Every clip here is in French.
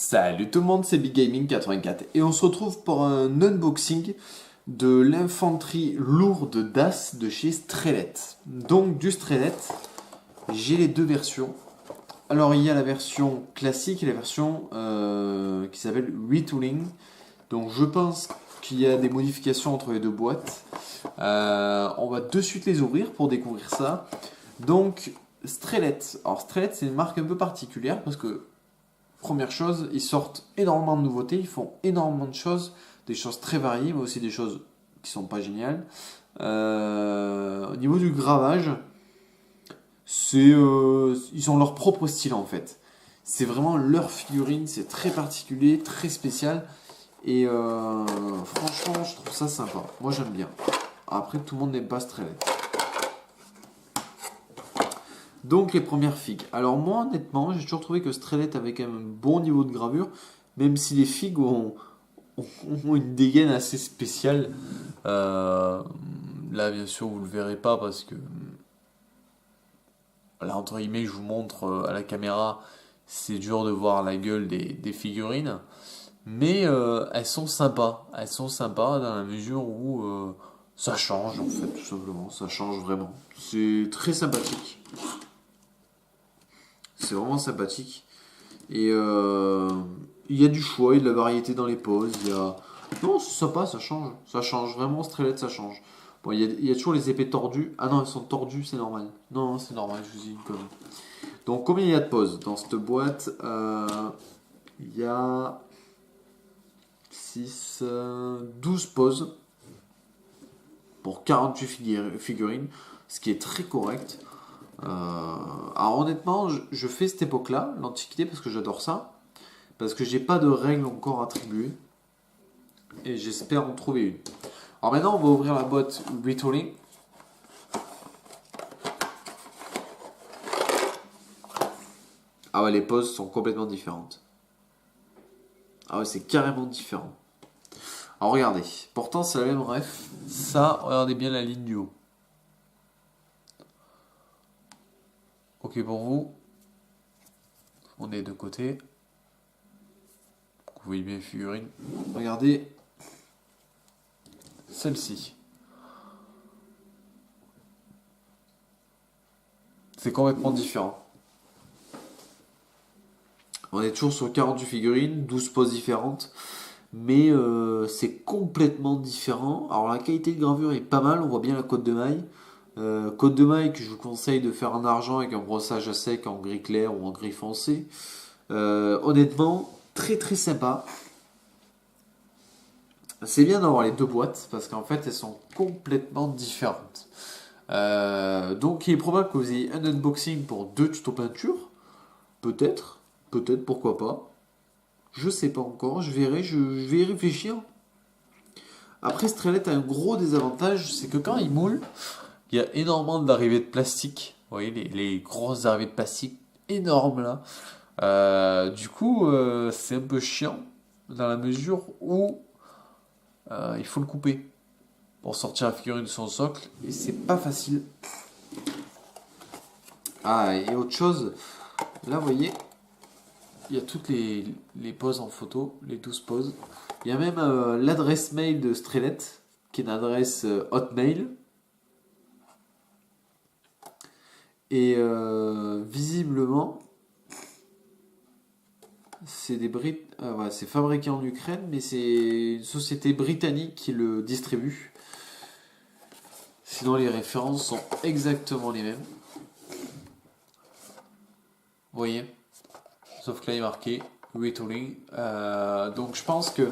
Salut tout le monde, c'est Big Gaming 84 et on se retrouve pour un unboxing de l'infanterie lourde d'As de chez Strelet. Donc du Strelet, j'ai les deux versions. Alors il y a la version classique et la version qui s'appelle Retooling. Donc je pense qu'il y a des modifications entre les deux boîtes. On va de suite les ouvrir pour découvrir ça. Donc Strelet, alors Strelet c'est une marque un peu particulière parce que première chose, ils sortent énormément de nouveautés, ils font énormément de choses, des choses très variées, mais aussi des choses qui sont pas géniales. Au niveau du gravage, ils ont leur propre style en fait. C'est vraiment leur figurine, c'est très particulier, très spécial. Et franchement, je trouve ça sympa. Moi j'aime bien. Après, tout le monde n'aime pas Strelet. Donc les premières figues. Alors moi honnêtement, j'ai toujours trouvé que Strelet avait quand même un bon niveau de gravure, même si les figues ont une dégaine assez spéciale. Là bien sûr vous le verrez pas parce que là entre guillemets je vous montre à la caméra, c'est dur de voir la gueule des figurines. Mais elles sont sympas. Elles sont sympas dans la mesure où ça change en fait tout simplement. Ça change vraiment. C'est très sympathique. C'est vraiment sympathique. Et il y a du choix, il y a de la variété dans les poses. Non, c'est sympa, ça change. Ça change vraiment, Strelet, ça change. Bon, il y a toujours les épées tordues. Ah non, elles sont tordues, c'est normal. Non, c'est normal, je vous dis une connerie. Donc, combien il y a de poses dans cette boîte? Il y a 6, 12 poses pour 48 figurines, ce qui est très correct. Alors honnêtement, je fais cette époque-là, l'Antiquité, parce que j'adore ça, parce que j'ai pas de règles encore attribuées, et j'espère en trouver une. Alors maintenant, on va ouvrir la boîte Retooling. Ah ouais, les poses sont complètement différentes. Ah ouais, c'est carrément différent. Alors regardez, pourtant c'est la même ref. Ça, regardez bien la ligne du haut. Ok pour vous. On est de côté. Vous voyez bien les figurines. Regardez celle-ci. C'est complètement différent. On est toujours sur 48 figurines, 12 poses différentes. Mais c'est complètement différent. Alors la qualité de gravure est pas mal, on voit bien la côte de maille. Côte de maille que je vous conseille de faire en argent avec un brossage à sec en gris clair ou en gris foncé. Honnêtement, très très sympa. C'est bien d'avoir les deux boîtes parce qu'en fait elles sont complètement différentes. Donc il est probable que vous ayez un unboxing pour deux tutos peinture. Peut-être, peut-être, pourquoi pas. Je sais pas encore, je verrai, je vais y réfléchir. Après, Strelet a un gros désavantage, c'est que quand il moule, il y a énormément d'arrivées de plastique. Vous voyez, les grosses arrivées de plastique énormes là. Du coup, c'est un peu chiant dans la mesure où il faut le couper pour sortir la figurine de son socle et c'est pas facile. Ah, et autre chose, là vous voyez, il y a toutes les poses en photo, les 12 poses. Il y a même l'adresse mail de Strelet, qui est une adresse Hotmail. Et visiblement, c'est fabriqué en Ukraine, mais c'est une société britannique qui le distribue. Sinon, les références sont exactement les mêmes. Vous voyez? Sauf que là, il est marqué Retooling. Donc, je pense que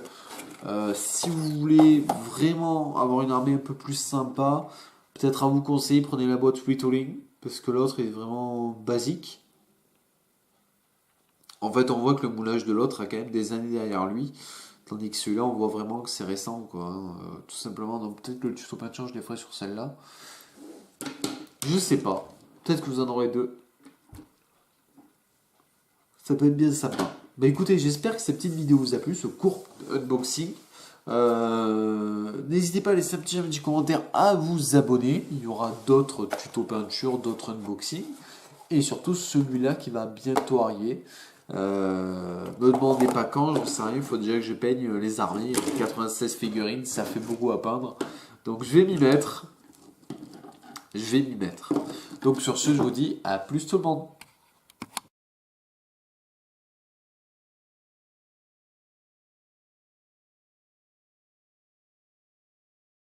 si vous voulez vraiment avoir une armée un peu plus sympa, peut-être à vous conseiller, prenez la boîte Retooling, parce que l'autre est vraiment basique. En fait, on voit que le moulage de l'autre a quand même des années derrière lui, tandis que celui-là, on voit vraiment que c'est récent, quoi. Tout simplement, donc peut-être que le tuto peinture, je les ferai sur celle-là. Je sais pas. Peut-être que vous en aurez deux. Ça peut être bien sympa. Bah écoutez, j'espère que cette petite vidéo vous a plu, ce court unboxing. N'hésitez pas à laisser un petit commentaire, à vous abonner. Il y aura d'autres tutos peinture, d'autres unboxings. Et surtout celui-là qui va bientôt arriver. Me demandez pas quand, j'en sais rien, il faut déjà que je peigne les armées. 96 figurines, ça fait beaucoup à peindre. Donc je vais m'y mettre. Donc sur ce, je vous dis à plus tout le monde.